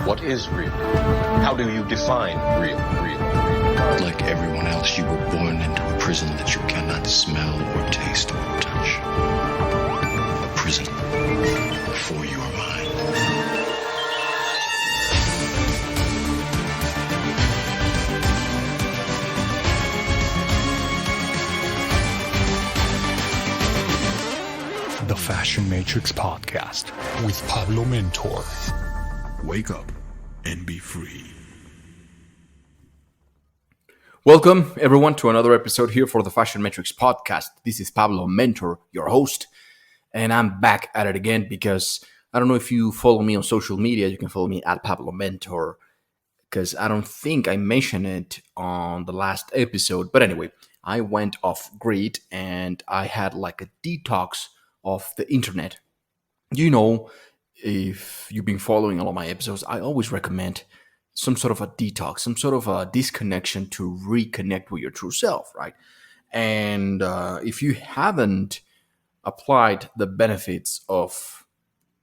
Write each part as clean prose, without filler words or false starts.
What is real? How do you define real? Like everyone else, you were born into a prison that you cannot smell or taste or touch. A prison for your mind. The Fashion Matrix Podcast with Pablo Mentor. Wake up and be free. Welcome, everyone, to another episode here for the Fashion Matrix Podcast. This is Pablo Mentor, your host, and I'm back at it again because I don't know if you follow me on social media. You can follow me at Pablo Mentor because I don't think I mentioned it on the last episode. But anyway, I went off grid and I had like a detox of the internet. You know, if you've been following all of my episodes, I always recommend some sort of a detox, some sort of a disconnection to reconnect with your true self, right? And if you haven't applied the benefits of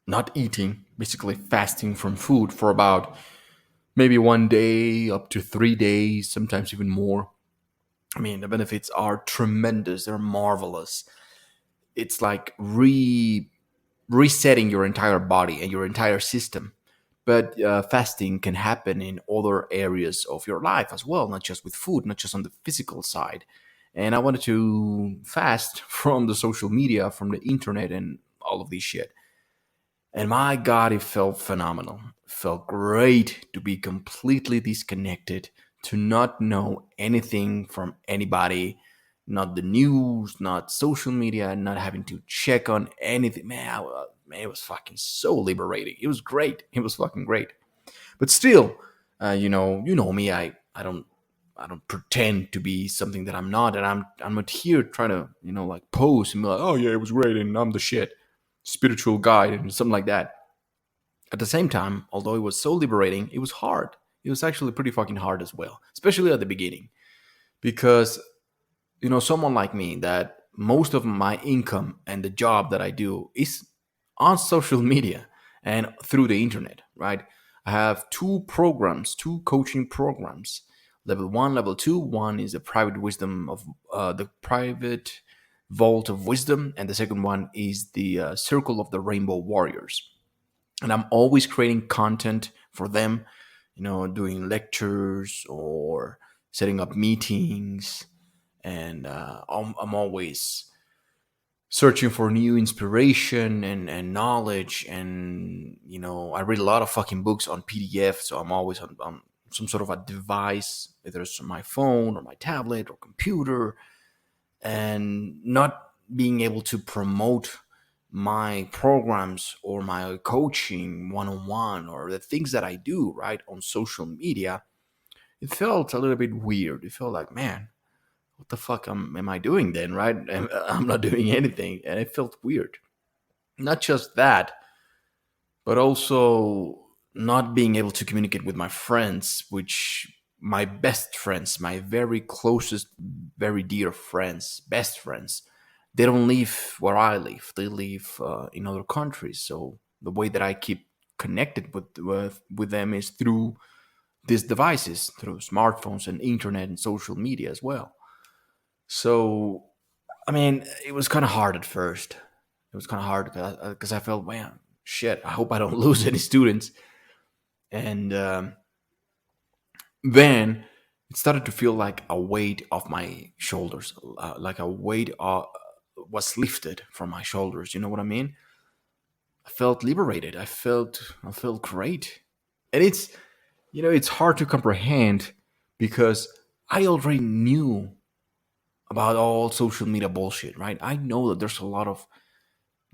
not eating, basically fasting from food for about maybe 1 day up to 3 days, sometimes even more, I mean, the benefits are tremendous. They're marvelous. It's like resetting your entire body and your entire system. But fasting can happen in other areas of your life as well, not just with food, not just on the physical side. And I wanted to fast from the social media, from the internet, and all of this shit. And my God, it felt phenomenal. It felt great to be completely disconnected, to not know anything from anybody, not the news, not social media, not having to check on anything. Man, it was fucking so liberating. It was great. It was fucking great. But still, you know me. I don't pretend to be something that I'm not, and I'm not here trying to like pose and be like, oh yeah, it was great, and I'm the shit, spiritual guide, and something like that. At the same time, although it was so liberating, it was hard. It was actually pretty fucking hard as well, especially at the beginning, because someone like me, that most of my income and the job that I do is on social media and through the internet, right? I have two coaching programs, level 1, level 2. One is the private wisdom of the private vault of wisdom, and the second one is the circle of the rainbow warriors. And I'm always creating content for them, doing lectures or setting up meetings. And I'm always searching for new inspiration and knowledge. And, I read a lot of fucking books on PDF. So I'm always on some sort of a device, whether it's on my phone or my tablet or computer, and not being able to promote my programs or my coaching one-on-one or the things that I do, right, on social media. It felt a little bit weird. It felt like, man, what the fuck am I doing then, right? I'm not doing anything. And it felt weird. Not just that, but also not being able to communicate with my friends, which my best friends, my very closest, very dear friends, best friends, they don't live where I live. They live in other countries. So the way that I keep connected with them is through these devices, through smartphones and internet and social media as well. So, I mean, it was kind of hard at first. It was kind of hard because I felt, man, shit, I hope I don't lose any students. And then it started to feel like a weight off my shoulders, like a weight was lifted from my shoulders. You know what I mean? I felt liberated. I felt great. And it's hard to comprehend because I already knew about all social media bullshit, right? I know that there's a lot of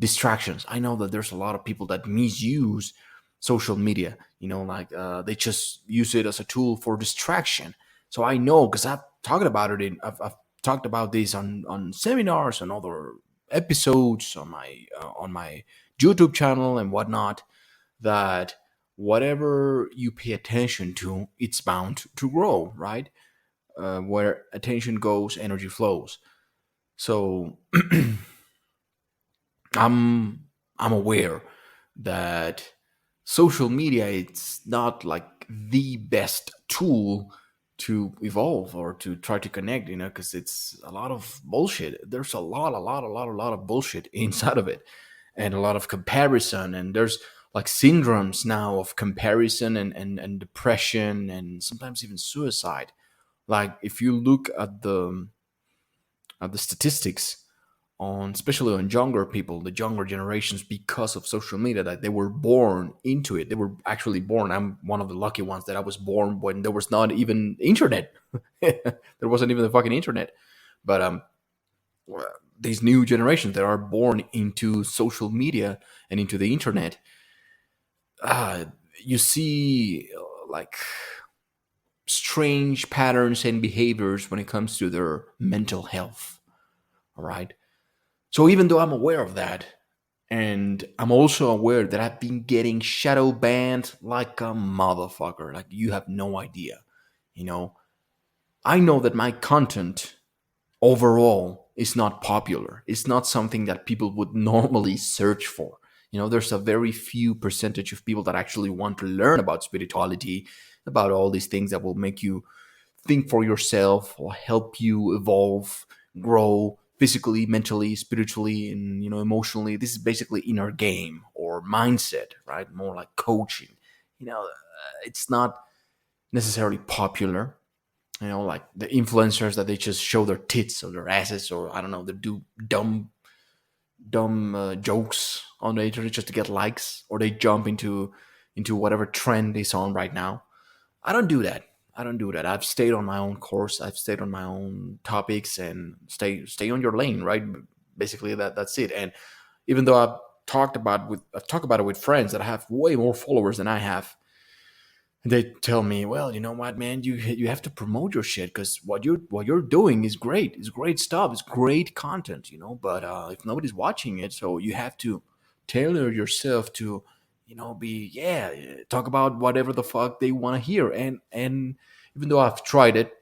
distractions. I know that there's a lot of people that misuse social media, like they just use it as a tool for distraction. So I know, because I've talked about it I've talked about this on seminars and other episodes on my YouTube channel and whatnot, that whatever you pay attention to, it's bound to grow, right? Where attention goes, energy flows. So I'm aware that social media, it's not like the best tool to evolve or to try to connect, because it's a lot of bullshit. There's a lot of bullshit inside of it, and a lot of comparison. And there's like syndromes now of comparison and depression and sometimes even suicide. Like if you look at the statistics on, especially on younger people, the younger generations, because of social media, that they were born into it. They were actually born. I'm one of the lucky ones that I was born when there was not even internet. There wasn't even the fucking internet. But these new generations that are born into social media and into the internet, uh, you see like strange patterns and behaviors when it comes to their mental health. All right. So even though I'm aware of that, and I'm also aware that I've been getting shadow banned like a motherfucker, like you have no idea, you know, I know that my content overall is not popular. It's not something that people would normally search for. There's a very few percentage of people that actually want to learn about spirituality, about all these things that will make you think for yourself or help you evolve, grow physically, mentally, spiritually, and emotionally. This is basically inner game or mindset, right? More like coaching. It's not necessarily popular. Like the influencers that they just show their tits or their asses, or I don't know, they do dumb jokes on the internet just to get likes, or they jump into whatever trend is on right now. I don't do that. I've stayed on my own course. I've stayed on my own topics and stay on your lane, right? Basically, that's it. And even though I've talked about it with friends that have way more followers than I have, they tell me, well, you know what, man, you have to promote your shit, because what you're doing is great. It's great stuff. It's great content, But if nobody's watching it, so you have to tailor yourself to, be talk about whatever the fuck they want to hear. And even though I've tried it,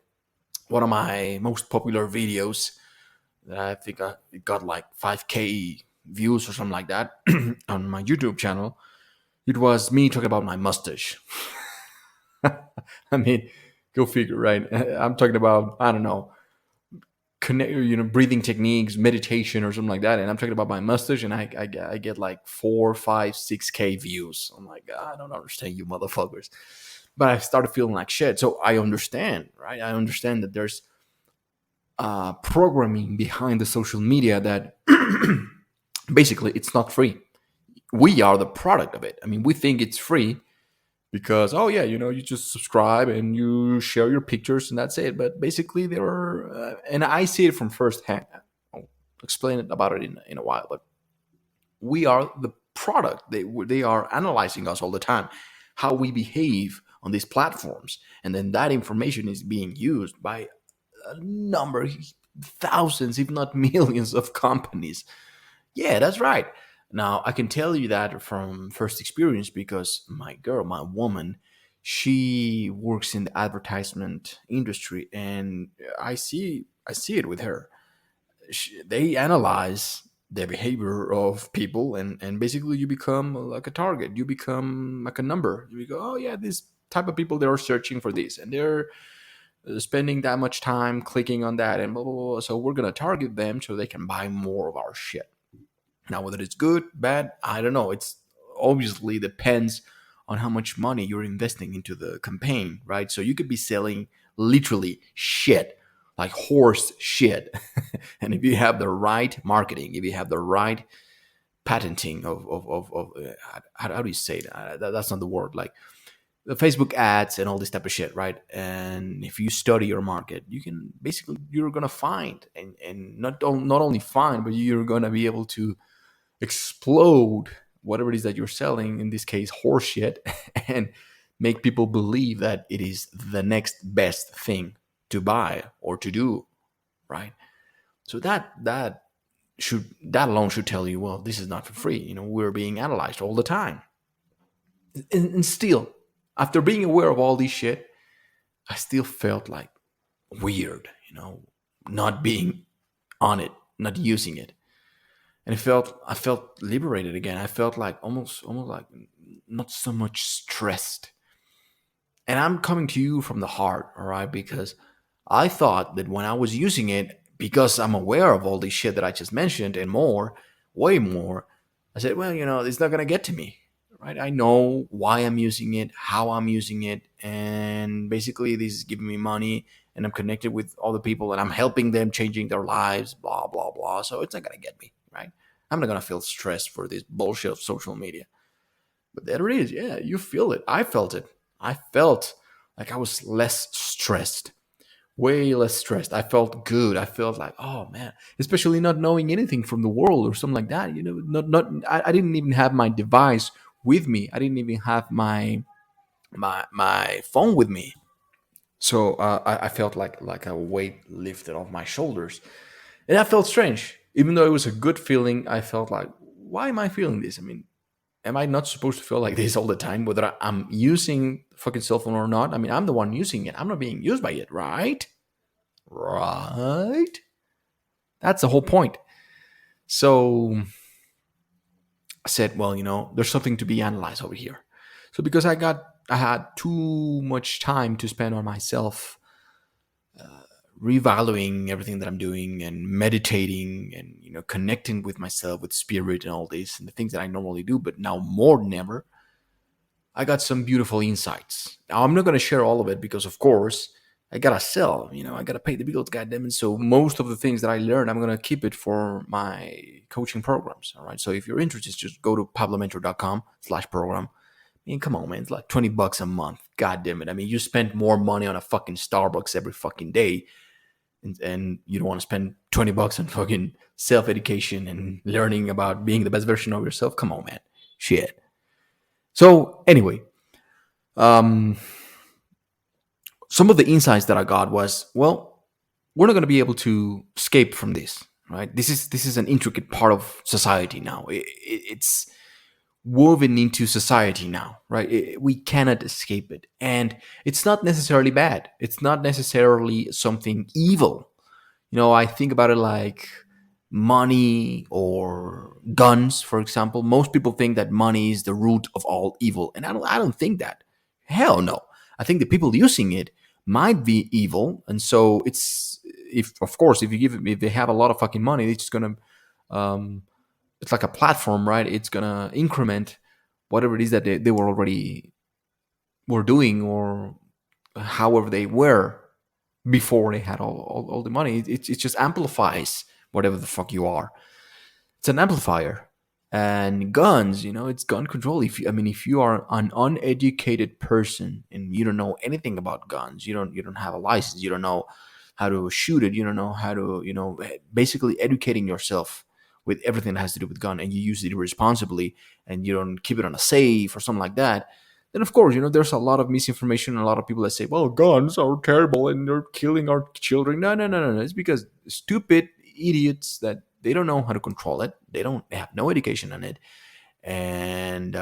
one of my most popular videos that I think it got like 5K views or something like that on my YouTube channel, it was me talking about my mustache. I mean, go figure, right? I'm talking about, I don't know, breathing techniques, meditation, or something like that. And I'm talking about my mustache, and I get like 4, 5, 6K views. I'm like, I don't understand you motherfuckers. But I started feeling like shit. So I understand, right? I understand that there's programming behind the social media that basically it's not free. We are the product of it. I mean, we think it's free because, oh yeah, you just subscribe and you share your pictures and that's it. But basically there are and I see it from first hand. I'll explain about it in a while. But we are the product. They are analyzing us all the time, how we behave on these platforms, and then that information is being used by a number, thousands if not millions of companies. Yeah, that's right. Now, I can tell you that from first experience, because my girl, my woman, she works in the advertisement industry, and I see it with her. They analyze the behavior of people, and basically you become like a target. You become like a number. You go, oh yeah, this type of people, they are searching for this, and they're spending that much time clicking on that, and blah, blah, blah. So we're gonna target them so they can buy more of our shit. Now, whether it's good, bad, I don't know. It's obviously depends on how much money you're investing into the campaign, right? So you could be selling literally shit, like horse shit. And if you have the right marketing, if you have the right patenting of how do you say that's not the word, like the Facebook ads and all this type of shit, right? And if you study your market, you can basically, you're gonna find and not only find, but you're gonna be able to explode whatever it is that you're selling, in this case horseshit, and make people believe that it is the next best thing to buy or to do, right? So that alone should tell you, well, this is not for free. We're being analyzed all the time. And still, after being aware of all this shit, I still felt like weird, not being on it, not using it. And I felt liberated again. I felt like almost like not so much stressed. And I'm coming to you from the heart, all right? Because I thought that when I was using it, because I'm aware of all this shit that I just mentioned and more, way more, I said, well, it's not going to get to me, right? I know why I'm using it, how I'm using it. And basically, this is giving me money and I'm connected with other people and I'm helping them changing their lives, blah, blah, blah. So it's not going to get me, right? I'm not going to feel stressed for this bullshit of social media. But there it is. Yeah, you feel it. I felt it. I felt like I was less stressed, way less stressed. I felt good. I felt like, oh man, especially not knowing anything from the world or something like that. Not. I didn't even have my device with me. I didn't even have my phone with me. So I felt like a weight lifted off my shoulders, and I felt strange. Even though it was a good feeling, I felt like, why am I feeling this? I mean, am I not supposed to feel like this all the time, whether I'm using the fucking cell phone or not? I mean, I'm the one using it. I'm not being used by it, right? Right? That's the whole point. So I said, well, there's something to be analyzed over here. So because I had too much time to spend on myself, revaluing everything that I'm doing and meditating and connecting with myself, with spirit and all this and the things that I normally do, but now more than ever, I got some beautiful insights. Now I'm not going to share all of it because, of course, I gotta sell. I gotta pay the bills, goddamn it. So most of the things that I learned, I'm gonna keep it for my coaching programs. All right. So if you're interested, just go to pablomentor.com/program. I mean, come on, man. It's like $20 a month. God damn it. I mean, you spend more money on a fucking Starbucks every fucking day, and you don't want to spend $20 on fucking self-education and learning about being the best version of yourself. Come on, man. Shit. So anyway, some of the insights that I got was, well, we're not going to be able to escape from this, right? This is an intricate part of society now. It's woven into society now, right? We cannot escape it. And it's not necessarily bad. It's not necessarily something evil. I think about it like money or guns, for example. Most people think that money is the root of all evil. And I don't think that. Hell no. I think the people using it might be evil. And so if they have a lot of fucking money, it's just gonna it's like a platform, right? It's gonna increment whatever it is that they were doing, or however they were before they had all the money. It just amplifies whatever the fuck you are. It's an amplifier. And guns, it's gun control. If you are an uneducated person and you don't know anything about guns, you don't have a license, you don't know how to shoot it, you don't know how to, basically educating yourself with everything that has to do with gun, and you use it irresponsibly and you don't keep it on a safe or something like that, then of course, there's a lot of misinformation and a lot of people that say, well, guns are terrible and they're killing our children. No. It's because stupid idiots that they don't know how to control it. They have no education on it. And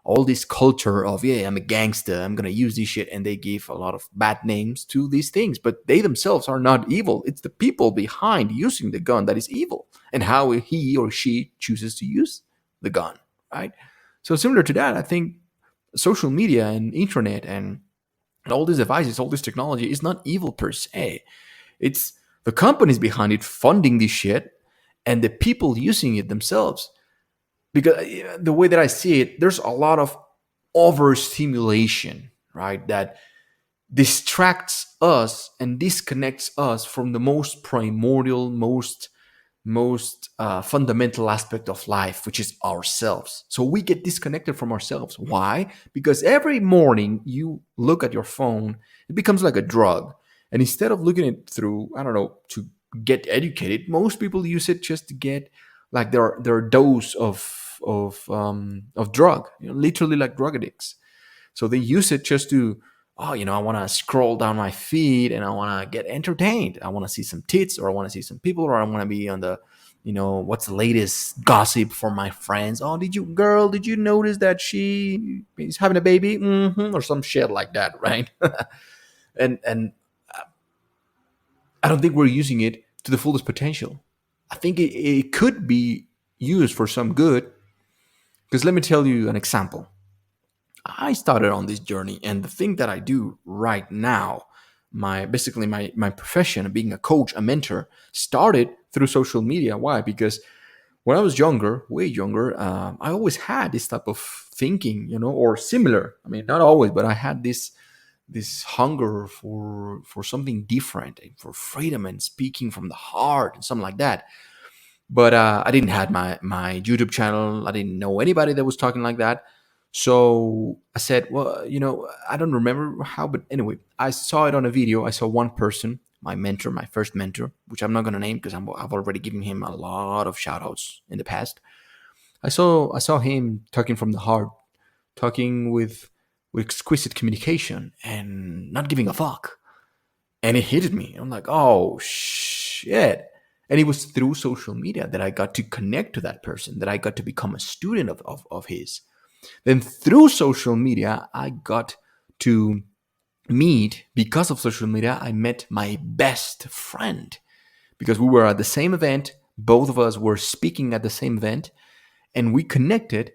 all this culture of, yeah, I'm a gangster, I'm going to use this shit. And they give a lot of bad names to these things. But they themselves are not evil. It's the people behind using the gun that is evil, and how he or she chooses to use the gun, right? So similar to that, I think social media and internet and all these devices, all this technology is not evil per se. It's the companies behind it funding this shit and the people using it themselves. Because the way that I see it, there's a lot of overstimulation, right? That distracts us and disconnects us from the most primordial, most fundamental aspect of life, which is ourselves. So we get disconnected from ourselves. Why? Because every morning you look at your phone, it becomes like a drug. And instead of looking at it through, to get educated, most people use it just to get like their dose of drug, literally like drug addicts. So they use it just to, I want to scroll down my feed and I want to get entertained. I want to see some tits, or I want to see some people, or I want to be on the, what's the latest gossip for my friends. Oh, did you notice that she is having a baby? Or some shit like that, right? and I don't think we're using it to the fullest potential. I think it could be used for some good. Because let me tell you an example. I started on this journey, and the thing that I do right now, my profession of being a coach, a mentor, started through social media. Why? Because when I was younger, way younger, I always had this type of thinking, or similar. I mean, not always, but I had this hunger for something different, and for freedom and speaking from the heart and something like that. But I didn't have my YouTube channel. I didn't know anybody that was talking like that. So I said, well, I don't remember how, but anyway, I saw it on a video. I saw one person, my mentor, my first mentor, which I'm not going to name because I've already given him a lot of shout outs in the past. I saw him talking from the heart, talking with exquisite communication and not giving a fuck. And it hit me. I'm like, oh shit. And it was through social media that I got to connect to that person, that I got to become a student of his. Then through social media, I got to meet, because of social media, I met my best friend because we were at the same event. Both of us were speaking at the same event, and we connected.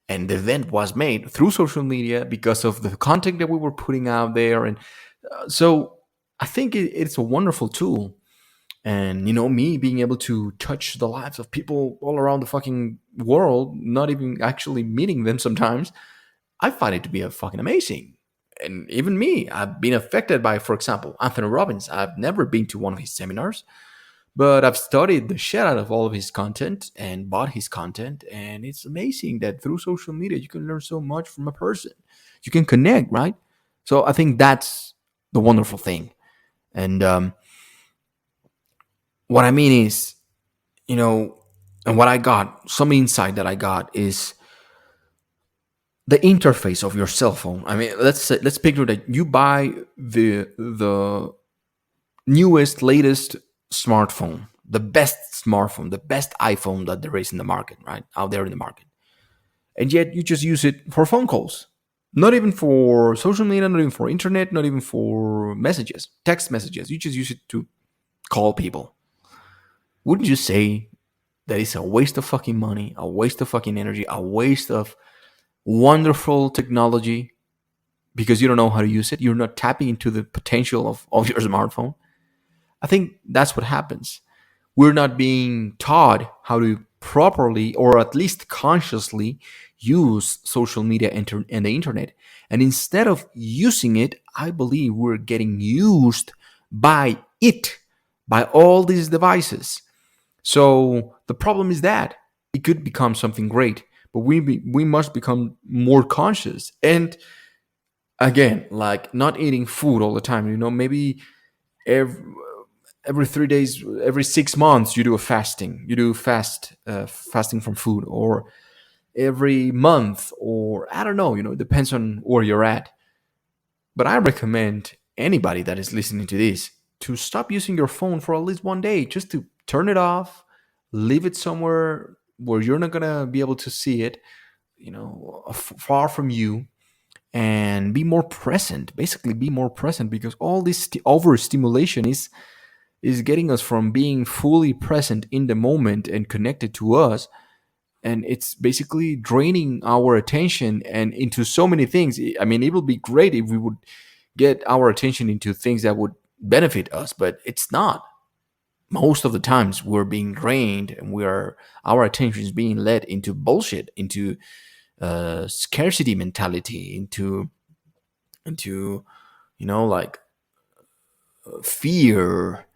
And the event was made through social media because of the content that we were putting out there. And so I think it's a wonderful tool. And me being able to touch the lives of people all around the fucking world, not even actually meeting them sometimes, I find it to be a fucking amazing. And even me, I've been affected by, for example, Anthony Robbins. I've never been to one of his seminars, but I've studied the shit out of all of his content and bought his content. And it's amazing that through social media, you can learn so much from a person. You can connect, right? So I think that's the wonderful thing. And what I mean is, and what I got, some insight that I got is the interface of your cell phone. I mean, let's picture that you buy the newest, latest smartphone, the best smartphone, the best iPhone that there is in the market, right? Out there in the market. And yet you just use it for phone calls. Not even for social media, not even for internet, not even for messages, text messages. You just use it to call people. Wouldn't you say that it's a waste of fucking money, a waste of fucking energy, a waste of wonderful technology because you don't know how to use it? You're not tapping into the potential of your smartphone. I think that's what happens. We're not being taught how to properly, or at least consciously, use social media and the internet. And instead of using it, I believe we're getting used by it, by all these devices. So the problem is that it could become something great, but we must become more conscious. And again, like not eating food all the time. Maybe every 3 days, every 6 months, you do a fasting. You do fasting from food, or every month, or I don't know. It depends on where you're at. But I recommend anybody that is listening to this to stop using your phone for at least one day, just to turn it off, leave it somewhere where you're not gonna be able to see it, far from you, and be more present. Basically, be more present, because all this overstimulation is getting us from being fully present in the moment and connected to us, and it's basically draining our attention and into so many things. I mean, it would be great if we would get our attention into things that would benefit us, but it's not. Most of the times we're being drained, and our attention is being led into bullshit, into scarcity mentality, into like fear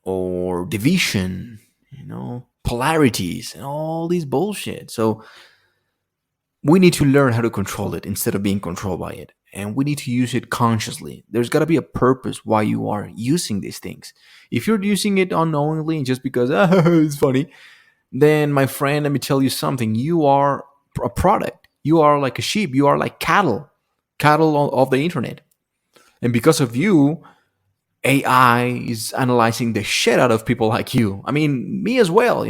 or division, polarities and all these bullshit. So we need to learn how to control it instead of being controlled by it. And we need to use it consciously. There's got to be a purpose why you are using these things. If you're using it unknowingly and just because it's funny, then my friend, let me tell you something. You are a product. You are like a sheep. You are like cattle of the internet. And because of you, AI is analyzing the shit out of people like you. I mean, me as well.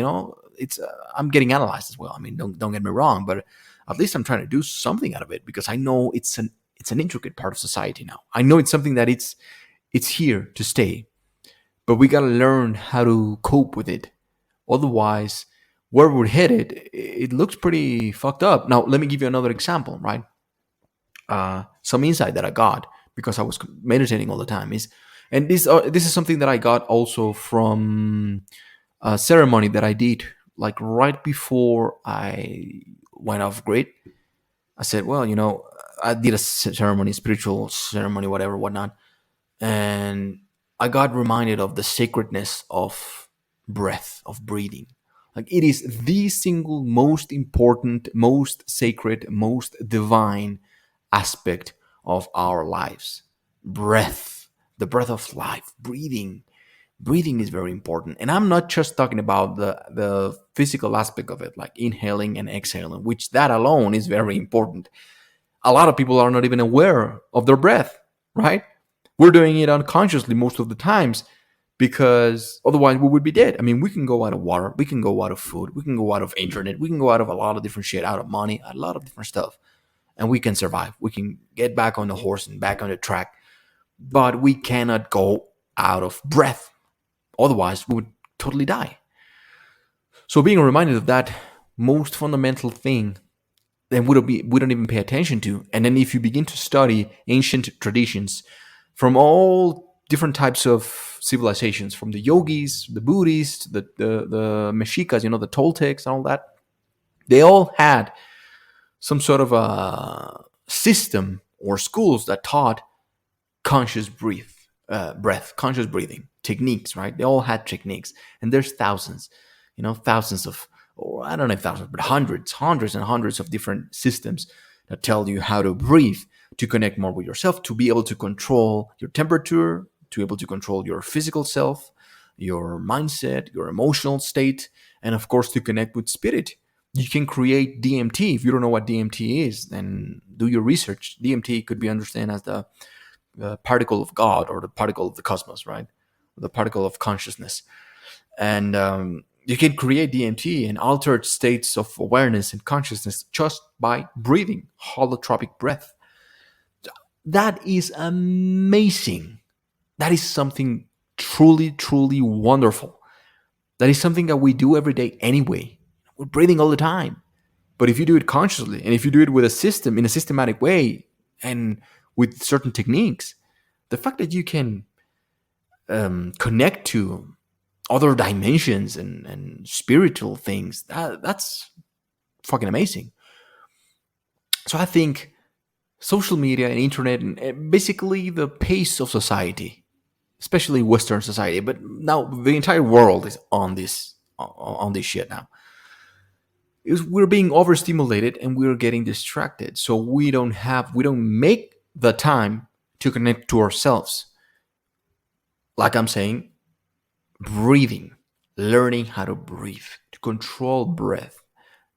It's I'm getting analyzed as well. I mean, don't get me wrong, but at least I'm trying to do something out of it, because I know it's an intricate part of society now. I know it's something that it's here to stay, but we gotta learn how to cope with it. Otherwise, where we're headed, it looks pretty fucked up. Now, let me give you another example, right? some insight that I got because I was meditating all the time is, and this is something that I got also from a ceremony that I did like right before I went off grid. I said, well, I did a ceremony, spiritual ceremony, whatever, whatnot, and I got reminded of the sacredness of breath, of breathing. Like it is the single most important, most sacred, most divine aspect of our lives. Breath, the breath of life, breathing. Breathing is very important. And I'm not just talking about the physical aspect of it, like inhaling and exhaling, which that alone is very important. A lot of people are not even aware of their breath, right? We're doing it unconsciously most of the times because otherwise we would be dead. I mean, we can go out of water, we can go out of food, we can go out of internet, we can go out of a lot of different shit, out of money, a lot of different stuff, and we can survive. We can get back on the horse and back on the track, but we cannot go out of breath. Otherwise, we would totally die. So being reminded of that most fundamental thing, then we don't even pay attention to. And then if you begin to study ancient traditions from all different types of civilizations, from the yogis, the Buddhists, the Mexicas, the Toltecs and all that, they all had some sort of a system or schools that taught conscious breath, conscious breathing techniques, right? They all had techniques, and there's thousands, thousands of, or I don't know if thousands, but hundreds and hundreds of different systems that tell you how to breathe, to connect more with yourself, to be able to control your temperature, to be able to control your physical self, your mindset, your emotional state, and of course to connect with spirit. You can create DMT. If you don't know what DMT is, then do your research. DMT could be understood as the particle of God or the particle of the cosmos, right? The particle of consciousness. And you can create DMT and altered states of awareness and consciousness just by breathing, holotropic breath. That is amazing. That is something truly, truly wonderful. That is something that we do every day anyway. We're breathing all the time. But if you do it consciously and if you do it with a system, in a systematic way, and with certain techniques, the fact that you can connect to other dimensions and spiritual things, that's fucking amazing. So I think social media and internet and basically the pace of society, especially Western society, but now the entire world is on this shit now. We're being overstimulated and we're getting distracted. So we don't make the time to connect to ourselves. Like I'm saying, breathing, learning how to breathe, to control breath.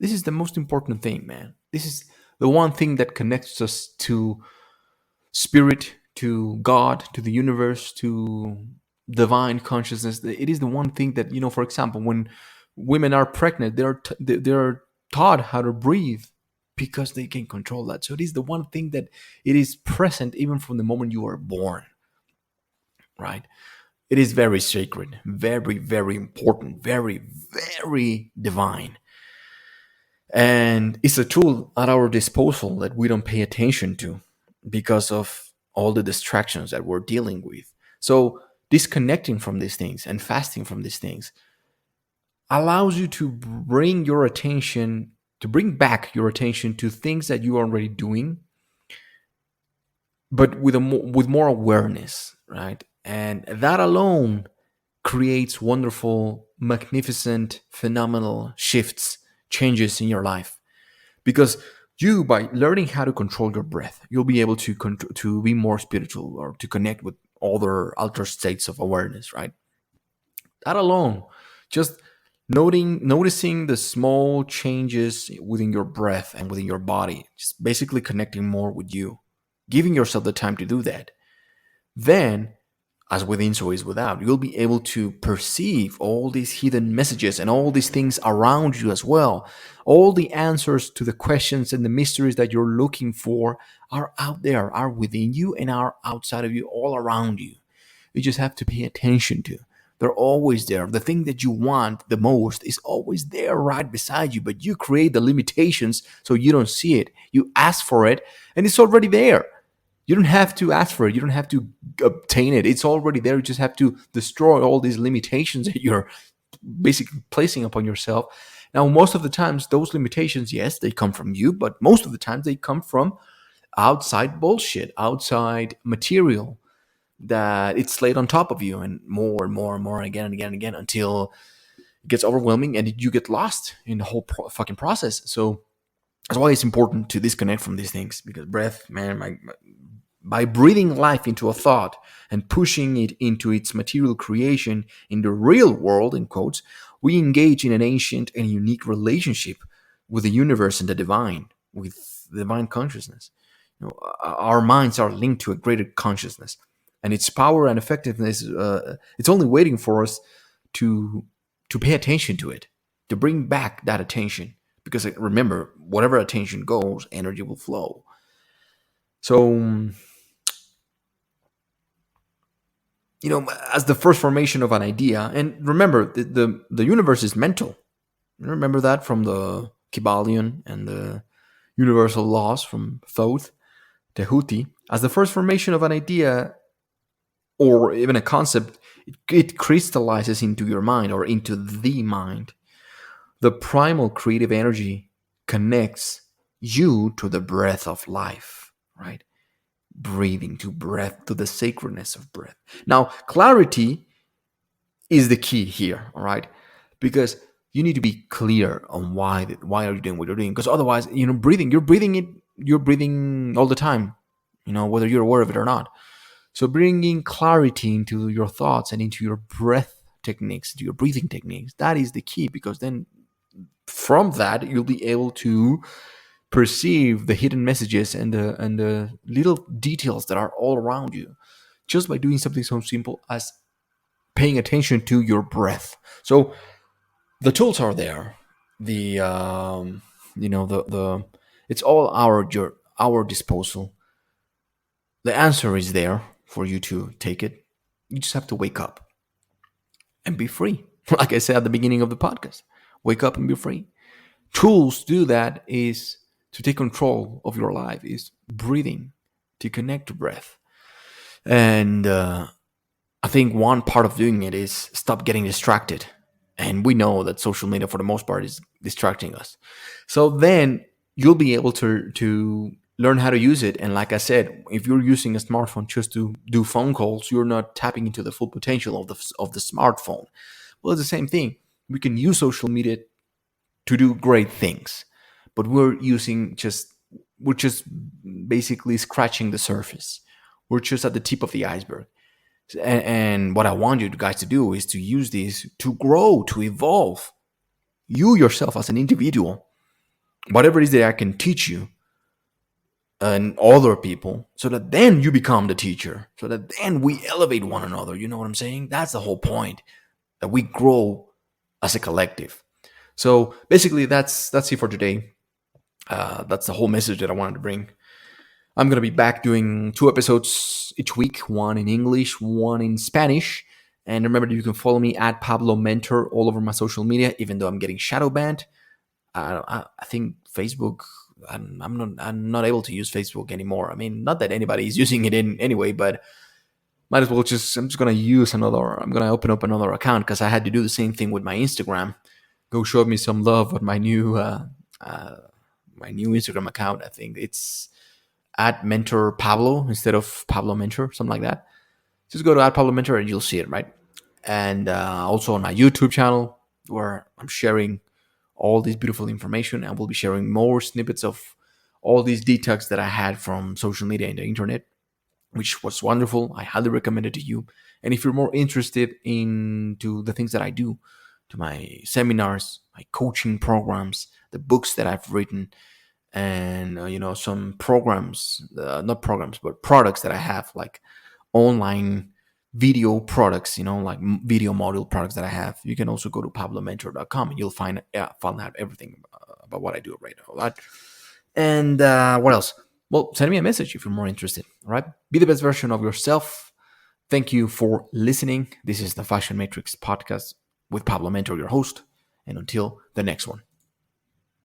This is the most important thing, man. This is the one thing that connects us to spirit, to God, to the universe, to divine consciousness. It is the one thing that, for example, when women are pregnant, they're taught how to breathe because they can control that. So it is the one thing that it is present even from the moment you are born, right? It is very sacred, very, very important, very, very divine. And it's a tool at our disposal that we don't pay attention to because of all the distractions that we're dealing with. So disconnecting from these things and fasting from these things allows you to bring back your attention to things that you are already doing, but with more awareness, right? And that alone creates wonderful, magnificent, phenomenal shifts, changes in your life. Because you, by learning how to control your breath, you'll be able to be more spiritual or to connect with other altered states of awareness, right? That alone, just noticing the small changes within your breath and within your body, just basically connecting more with you, giving yourself the time to do that. Then, as within, so is without, you'll be able to perceive all these hidden messages and all these things around you as well. All the answers to the questions and the mysteries that you're looking for are out there, are within you, and are outside of you, all around you. You just have to pay attention to. They're always there. The thing that you want the most is always there right beside you, but you create the limitations so you don't see it. You ask for it, and it's already there. You don't have to ask for it. You don't have to obtain it. It's already there. You just have to destroy all these limitations that you're basically placing upon yourself. Now, most of the times, those limitations, yes, they come from you, but most of the times they come from outside bullshit, outside material that it's laid on top of you, and more and more and more, again and again and again, until it gets overwhelming and you get lost in the whole fucking process. So that's why it's important to disconnect from these things, because breath, man, by breathing life into a thought and pushing it into its material creation in the real world, in quotes, we engage in an ancient and unique relationship with the universe and the divine, with the divine consciousness. Our minds are linked to a greater consciousness, and its power and effectiveness, it's only waiting for us to pay attention to it, to bring back that attention. Because remember, whatever attention goes, energy will flow. So, as the first formation of an idea, and remember, the universe is mental. Remember that from the Kybalion and the universal laws from Thoth, Tehuti. As the first formation of an idea, or even a concept, it crystallizes into your mind, or into the mind. The primal creative energy connects you to the breath of life, right? Breathing, to breath, to the sacredness of breath. Now, clarity is the key here, all right? Because you need to be clear on why are you doing what you're doing. Because otherwise, you're breathing all the time, whether you're aware of it or not. So bringing clarity into your thoughts and into your breath techniques, into your breathing techniques, that is the key, because then from that, you'll be able to perceive the hidden messages and the little details that are all around you, just by doing something so simple as paying attention to your breath. So the tools are there. It's all our disposal. The answer is there for you to take it. You just have to wake up and be free. Like I said at the beginning of the podcast, wake up and be free. Tools to do that is to take control of your life, is breathing, to connect to breath. And I think one part of doing it is stop getting distracted. And we know that social media, for the most part, is distracting us. So then you'll be able to learn how to use it. And like I said, if you're using a smartphone just to do phone calls, you're not tapping into the full potential of the smartphone. Well, it's the same thing. We can use social media to do great things, but we're just basically scratching the surface. We're just at the tip of the iceberg. And what I want you guys to do is to use this to grow, to evolve. You yourself as an individual, whatever it is that I can teach you and other people, so that then you become the teacher, so that then we elevate one another. You know what I'm saying? That's the whole point, that we grow as a collective. So basically, that's it for today. That's the whole message that I wanted to bring. I'm going to be back doing 2 episodes each week, one in English, one in Spanish. And remember that you can follow me at Pablo Mentor all over my social media, even though I'm getting shadow banned. I think Facebook, I'm not able to use Facebook anymore. I mean, not that anybody is using it in anyway, but might as well I'm just going to open up another account, because I had to do the same thing with my Instagram. Go show me some love on my new Instagram account. I think it's at Mentor Pablo instead of Pablo Mentor, something like that. Just go to at Pablo Mentor and you'll see it, right? And also on my YouTube channel, where I'm sharing all this beautiful information, and we'll be sharing more snippets of all these detox that I had from social media and the internet, which was wonderful. I highly recommend it to you. And if you're more interested into the things that I do, to my seminars, my coaching programs, the books that I've written, and some programs, not programs, but products that I have, like online video products, like video module products that I have. You can also go to pablomentor.com and you'll find out everything about what I do right now. Right? And what else? Well, send me a message if you're more interested. All right, be the best version of yourself. Thank you for listening. This is the Fashion Matrix podcast with Pablo Mentor, your host. And until the next one.